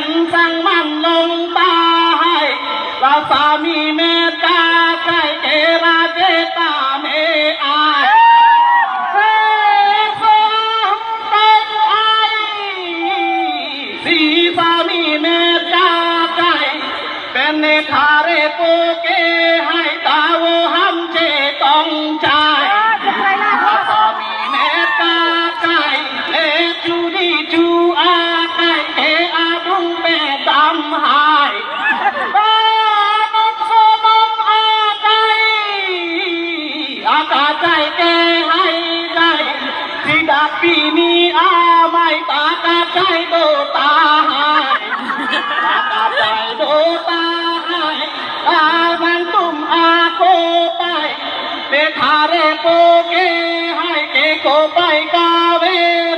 นสั่งมันลงตาให้เราสามีเมตตาใครเจราเจตาเมอายสีสามีเมตตาใครเป็นเนธาเรโปเกให้ตาโวหัมเจต้องใจสามีเมตตาใครเลจูดีจูอาใครเออาดุงเปดำหายอากาศใจแกให้ได้ที่ดับปีนี้อาไม่ตากาใจโดตาหายตากาใจโดตาหายตาบังตุ่มอาโกไปเบทาเรโปเกให้เกโกไปกาเว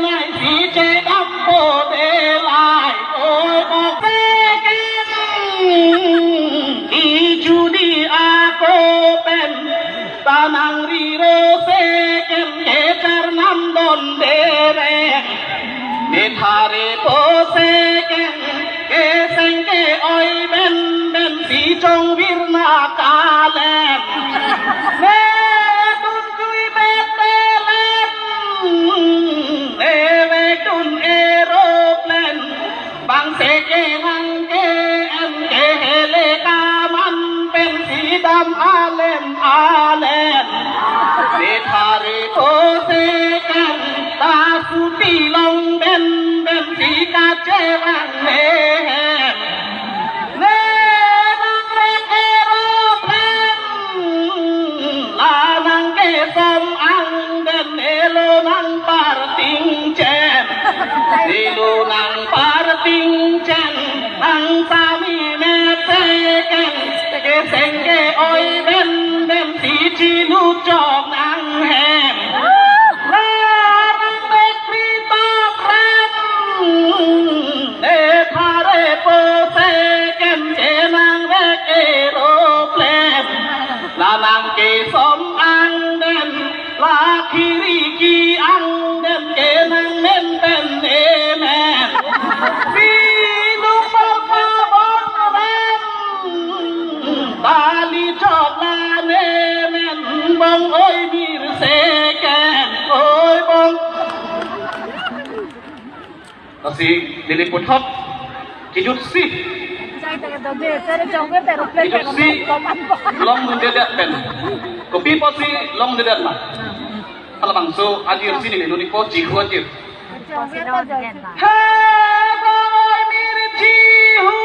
ไนสีเจดับโปเดลายโอ้บอกเบเกอีจูดีอาโกเป็นตานังรีโรเซเกมเยจารนัมดอนเดเรเนธาเรโปเซเกมเกเซงเกออยเบนเบนสีจงวิรนากาเลนเนตุนจุยเบเตเลนเนเวตุนเอโรเพลนบางเซเกนังเกเอ็มเกเฮเลกามันเป็นสีดำอาเลนอาเลนเนธาเรโกเซกันตาสุตีลงเบนเบนสีกาเจรังเนเนนังเลเอโรเพลนลานังเกสมอังเดนเอโลนังปาร์ติงเจนเอโลนังปาร์ติงเจนนังสามีเมเซกันเกเซงเกออยเบนเบนสีจีนูจอกนางแหมลานังเบกรีตาแครนเนธาเรโปเซกันเจนางเวกเอโรเพลนลานางเกสมอังเดนลาคิริกีอังเดนเกนางเมนเดนเอแมนฟีลุปกาบอนเรนตาลีจอกลาเนเมนบงโอยมีรเซแกนโอยบงasi diliput hot kijut si kijut si long mendadak pen kopi posi long mendadak lah kalau bangso adir sini nih nuni poci adir hai mirci hu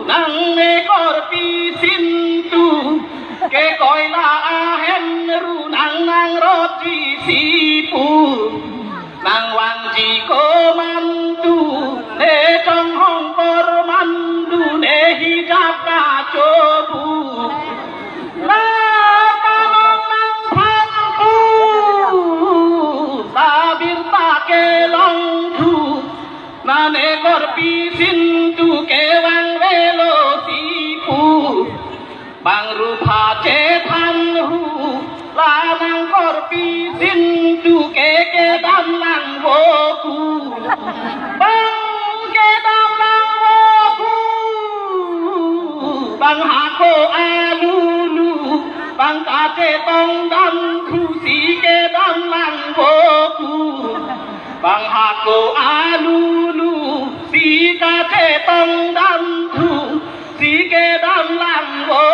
nang ekor pisintu ke koila ahen ru nang roti sipu nang wanji ko mandu ne trong hong por mandu ne hijab ka chobu la kalong nang phampu sabir ta ke long thu na ne kor pi sin tu ke wang velo sipu bang rupa che than hu la nang kor pi sin tu ke dam lang wo ku bang ke dam lang wo ku bang ha ko alulu bang ka che tong dam khu si ke dam lang wo ku bang ha ko alulu si ka che tong dam khu si ke dam lang wo